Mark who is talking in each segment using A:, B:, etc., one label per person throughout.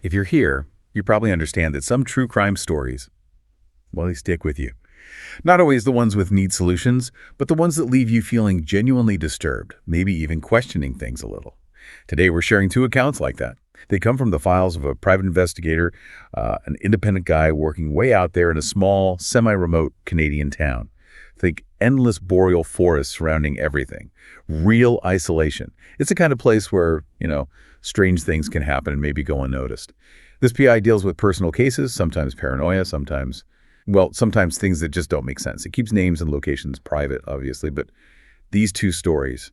A: If you're here, you probably understand that some true crime stories, well, they stick with you. Not always the ones with neat solutions, but the ones that leave you feeling genuinely disturbed, maybe even questioning things a little. Today, we're sharing two accounts like that. They come from the files of a private investigator, an independent guy working way out there in a small, semi-remote Canadian town. Think endless boreal forests surrounding everything. Real isolation. It's the kind of place where, strange things can happen and maybe go unnoticed. This PI deals with personal cases, sometimes paranoia, sometimes things that just don't make sense. It keeps names and locations private, obviously, but these two stories,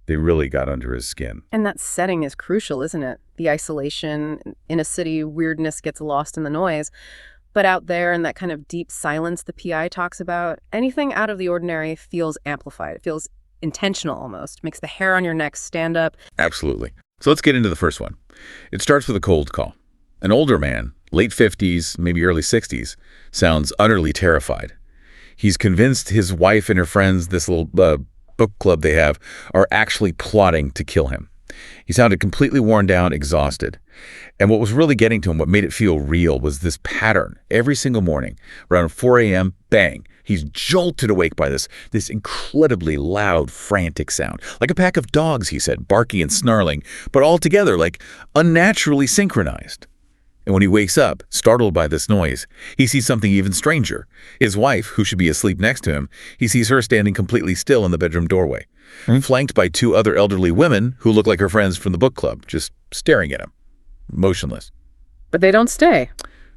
A: they really got under his skin.
B: And that setting is crucial, isn't it? The isolation in a city, weirdness gets lost in the noise. But out there in that kind of deep silence the PI talks about, anything out of the ordinary feels amplified. It feels intentional almost. Makes the hair on your neck stand up.
A: Absolutely. So let's get into the first one. It starts with a cold call. An older man, late 50s, maybe early 60s, sounds utterly terrified. He's convinced his wife and her friends, this little book club they have, are actually plotting to kill him. He sounded completely worn down, exhausted. And what was really getting to him, what made it feel real, was this pattern. Every single morning, around 4 a.m., bang, he's jolted awake by this incredibly loud, frantic sound. Like a pack of dogs, he said, barking and snarling, but all together, like unnaturally synchronized. And when he wakes up, startled by this noise, he sees something even stranger. His wife, who should be asleep next to him, he sees her standing completely still in the bedroom doorway, flanked by two other elderly women who look like her friends from the book club, just staring at him, motionless.
B: But they don't stay.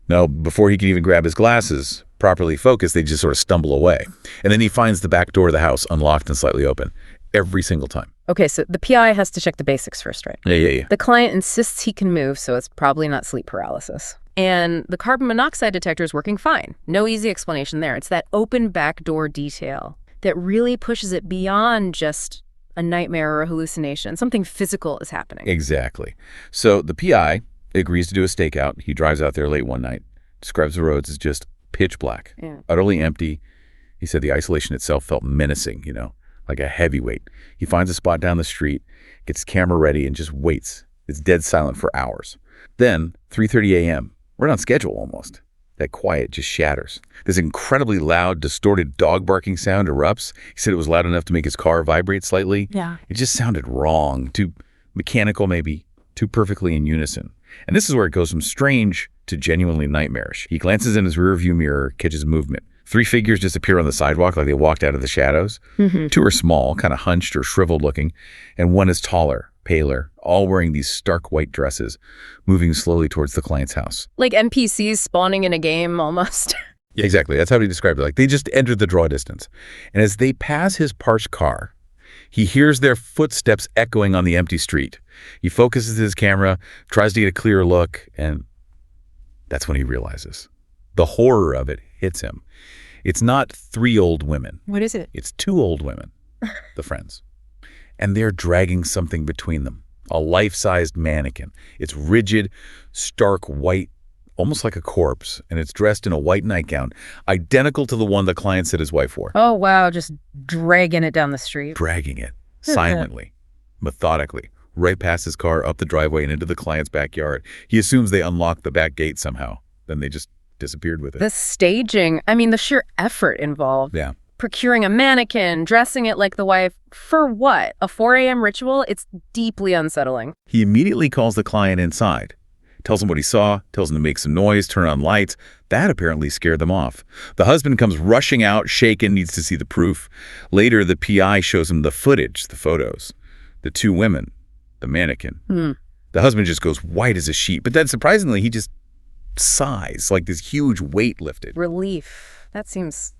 A: No, before he can even grab his glasses, properly focused, they just sort of stumble away. And then he finds the back door of the house unlocked and slightly open, every single time.
B: Okay, so the PI has to check the basics first, right?
A: Yeah.
B: The client insists he can move, so it's probably not sleep paralysis. And the carbon monoxide detector is working fine. No easy explanation there. It's that open back door detail that really pushes it beyond just a nightmare or a hallucination. Something physical is happening.
A: Exactly. So the PI agrees to do a stakeout. He drives out there late one night, describes the roads as just pitch black, utterly empty. He said the isolation itself felt menacing, like a heavyweight. He finds a spot down the street, gets his camera ready, and just waits. It's dead silent for hours. Then, 3:30 a.m., right on schedule almost, that quiet just shatters. This incredibly loud, distorted dog barking sound erupts. He said it was loud enough to make his car vibrate slightly.
B: Yeah.
A: It just sounded wrong, too mechanical maybe, too perfectly in unison. And this is where it goes from strange to genuinely nightmarish. He glances in his rearview mirror, catches movement. 3 figures disappear on the sidewalk like they walked out of the shadows. 2 are small, kind of hunched or shriveled looking, and 1 is taller, paler, all wearing these stark white dresses, moving slowly towards the client's house.
B: Like NPCs spawning in a game almost.
A: Yeah, exactly. That's how he described it. Like they just entered the draw distance. And as they pass his parked car, he hears their footsteps echoing on the empty street. He focuses his camera, tries to get a clearer look, and that's when he realizes. The horror of it hits him. It's not 3 old women.
B: What is it?
A: It's 2 old women, the friends. And they're dragging something between them, a life-sized mannequin. It's rigid, stark white, almost like a corpse, and it's dressed in a white nightgown, identical to the one the client said his wife wore.
B: Oh, wow, just dragging it down the street.
A: Dragging it, silently, methodically, right past his car, up the driveway, and into the client's backyard. He assumes they unlocked the back gate somehow. Then they just disappeared with it.
B: The staging, the sheer effort involved.
A: Yeah.
B: Procuring a mannequin, dressing it like the wife, for what? A 4 a.m. ritual? It's deeply unsettling.
A: He immediately calls the client inside, tells him what he saw, tells him to make some noise, turn on lights. That apparently scared them off. The husband comes rushing out, shaken, needs to see the proof. Later, the PI shows him the footage, the photos, the 2 women, the mannequin. The husband just goes white as a sheet, but then surprisingly, he just sighs, like this huge weight lifted.
B: Relief. That seems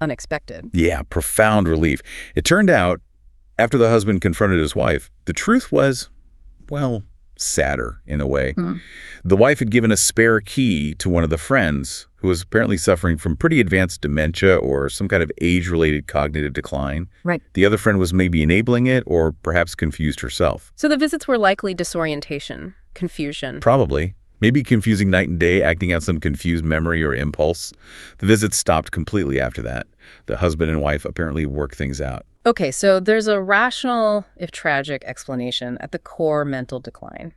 B: unexpected.
A: Yeah, profound relief. It turned out, after the husband confronted his wife, the truth was, sadder in a way. The wife had given a spare key to one of the friends who was apparently suffering from pretty advanced dementia or some kind of age-related cognitive decline.
B: Right.
A: The other friend was maybe enabling it or perhaps confused herself.
B: So the visits were likely disorientation, confusion.
A: Probably. Maybe confusing night and day, acting out some confused memory or impulse. The visits stopped completely after that. The husband and wife apparently worked things out.
B: Okay, so there's a rational, if tragic, explanation at the core mental decline.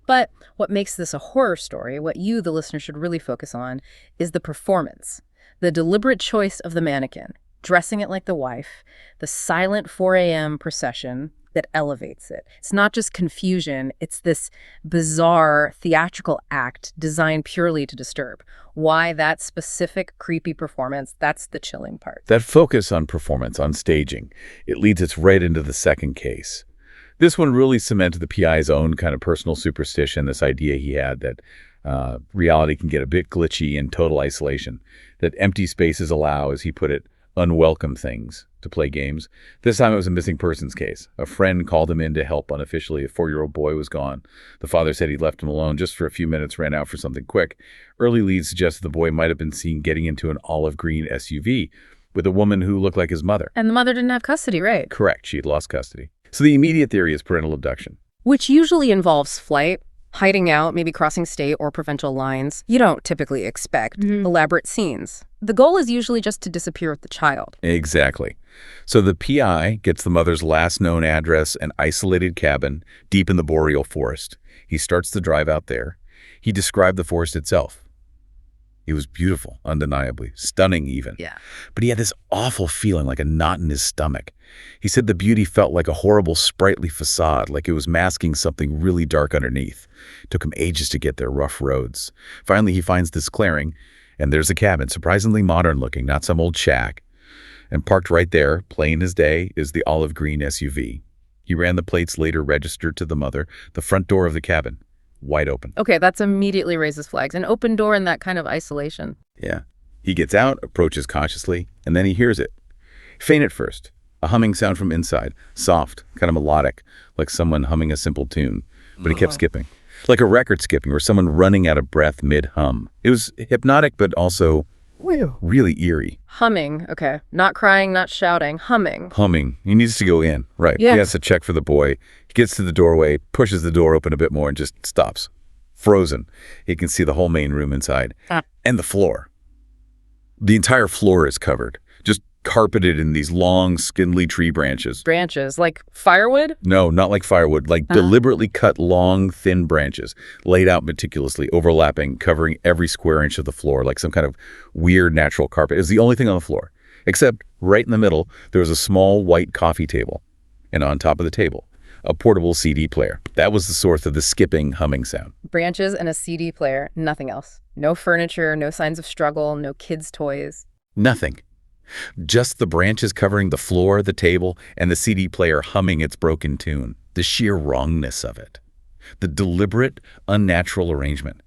B: But what makes this a horror story, what you, the listener, should really focus on, is the performance. The deliberate choice of the mannequin, dressing it like the wife, the silent 4 a.m. procession that elevates it. It's not just confusion, it's this bizarre theatrical act designed purely to disturb. Why that specific creepy performance, that's the chilling part.
A: That focus on performance, on staging, it leads us right into the second case. This one really cemented the PI's own kind of personal superstition, this idea he had that reality can get a bit glitchy in total isolation, that empty spaces allow, as he put it, unwelcome things to play games. This time it was a missing persons case. A friend called him in to help unofficially. A 4-year-old boy was gone. The father said he'd left him alone just for a few minutes, ran out for something quick. Early leads suggested the boy might have been seen getting into an olive green SUV with a woman who looked like his mother.
B: And the mother didn't have custody, right?
A: Correct. She had lost custody. So the immediate theory is parental abduction.
B: Which usually involves flight, hiding out, maybe crossing state or provincial lines. You don't typically expect elaborate scenes. The goal is usually just to disappear with the child.
A: Exactly. So the PI gets the mother's last known address, an isolated cabin deep in the boreal forest. He starts the drive out there. He described the forest itself. It was beautiful, undeniably, stunning even.
B: Yeah.
A: But he had this awful feeling, like a knot in his stomach. He said the beauty felt like a horrible, sprightly facade, like it was masking something really dark underneath. It took him ages to get there, rough roads. Finally, he finds this clearing, and there's a cabin, surprisingly modern looking, not some old shack. And parked right there, plain as day, is the olive green SUV. He ran the plates later registered to the mother, the front door of the cabin, wide open.
B: Okay, that's immediately raises flags. An open door in that kind of isolation.
A: Yeah. He gets out, approaches cautiously, and then he hears it. Faint at first. A humming sound from inside. Soft, kind of melodic, like someone humming a simple tune. But he kept skipping. Like a record skipping or someone running out of breath mid-hum. It was hypnotic, but also really eerie.
B: Humming, okay. Not crying, not shouting. Humming.
A: Humming. He needs to go in. Right.
B: Yeah.
A: He has to check for the boy. He gets to the doorway, pushes the door open a bit more, and just stops. Frozen. He can see the whole main room inside. And the floor. The entire floor is covered. Just carpeted in these long, spindly tree branches.
B: Branches, like firewood?
A: No, not like firewood, like deliberately cut long, thin branches, laid out meticulously, overlapping, covering every square inch of the floor, like some kind of weird natural carpet. It was the only thing on the floor. Except right in the middle, there was a small white coffee table. And on top of the table, a portable CD player. That was the source of the skipping, humming sound.
B: Branches and a CD player, nothing else. No furniture, no signs of struggle, no kids' toys.
A: Nothing. Just the branches covering the floor, the table, and the CD player humming its broken tune. The sheer wrongness of it. The deliberate, unnatural arrangement.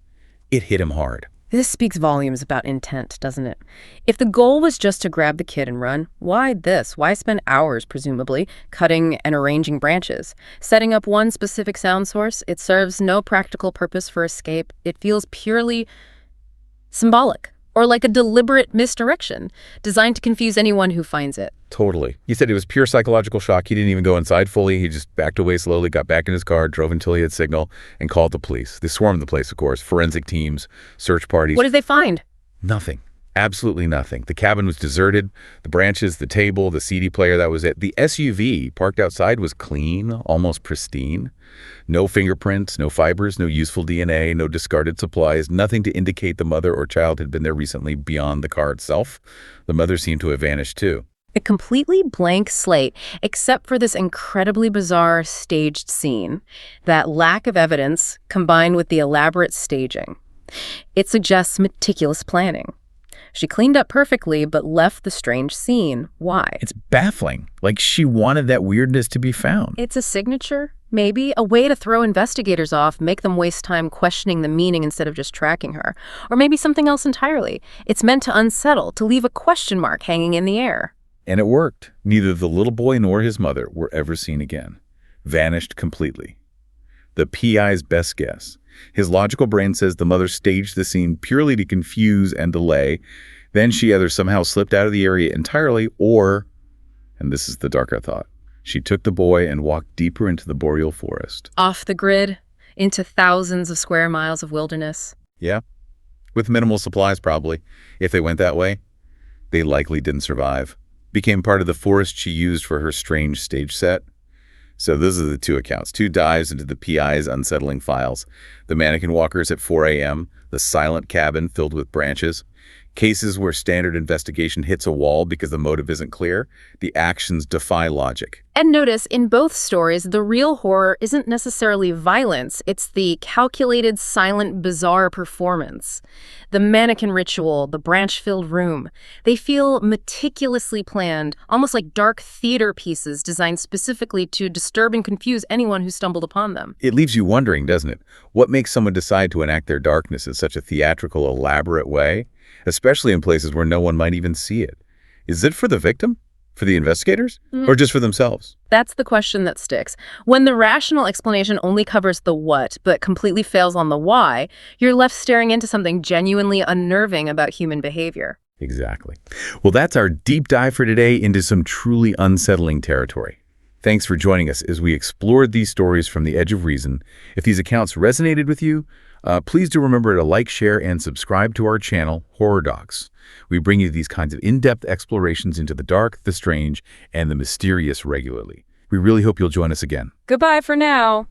A: It hit him hard.
B: This speaks volumes about intent, doesn't it? If the goal was just to grab the kid and run, why this? Why spend hours, presumably, cutting and arranging branches? Setting up one specific sound source, it serves no practical purpose for escape. It feels purely symbolic. Or like a deliberate misdirection, designed to confuse anyone who finds it.
A: Totally. He said it was pure psychological shock. He didn't even go inside fully. He just backed away slowly, got back in his car, drove until he had signal, and called the police. They swarmed the place, of course. Forensic teams, search parties.
B: What did they find?
A: Nothing. Absolutely nothing. The cabin was deserted. The branches, the table, the CD player, that was it. The SUV parked outside was clean, almost pristine. No fingerprints, no fibers, no useful DNA, no discarded supplies, nothing to indicate the mother or child had been there recently beyond the car itself. The mother seemed to have vanished too.
B: A completely blank slate, except for this incredibly bizarre staged scene. That lack of evidence combined with the elaborate staging. It suggests meticulous planning. She cleaned up perfectly, but left the strange scene. Why?
A: It's baffling. Like she wanted that weirdness to be found.
B: It's a signature, maybe, a way to throw investigators off, make them waste time questioning the meaning instead of just tracking her. Or maybe something else entirely. It's meant to unsettle, to leave a question mark hanging in the air.
A: And it worked. Neither the little boy nor his mother were ever seen again. Vanished completely. The PI's best guess. His logical brain says the mother staged the scene purely to confuse and delay. Then she either somehow slipped out of the area entirely or, and this is the darker thought, she took the boy and walked deeper into the boreal forest.
B: Off the grid, into thousands of square miles of wilderness.
A: Yeah, with minimal supplies probably. If they went that way, they likely didn't survive. Became part of the forest she used for her strange stage set. So those are the two accounts, two dives into the PI's unsettling files. The mannequin walkers at 4 a.m., the silent cabin filled with branches, cases where standard investigation hits a wall because the motive isn't clear, the actions defy logic.
B: And notice, in both stories, the real horror isn't necessarily violence. It's the calculated, silent, bizarre performance. The mannequin ritual, the branch-filled room. They feel meticulously planned, almost like dark theater pieces designed specifically to disturb and confuse anyone who stumbled upon them.
A: It leaves you wondering, doesn't it? What makes someone decide to enact their darkness in such a theatrical, elaborate way, especially in places where no one might even see it? Is it for the victim? For the investigators? Or just for themselves?
B: That's the question that sticks. When the rational explanation only covers the what, but completely fails on the why, you're left staring into something genuinely unnerving about human behavior.
A: Exactly. Well, that's our deep dive for today into some truly unsettling territory. Thanks for joining us as we explored these stories from the edge of reason. If these accounts resonated with you, please do remember to like, share, and subscribe to our channel, Horror Docs. We bring you these kinds of in-depth explorations into the dark, the strange, and the mysterious regularly. We really hope you'll join us again.
B: Goodbye for now.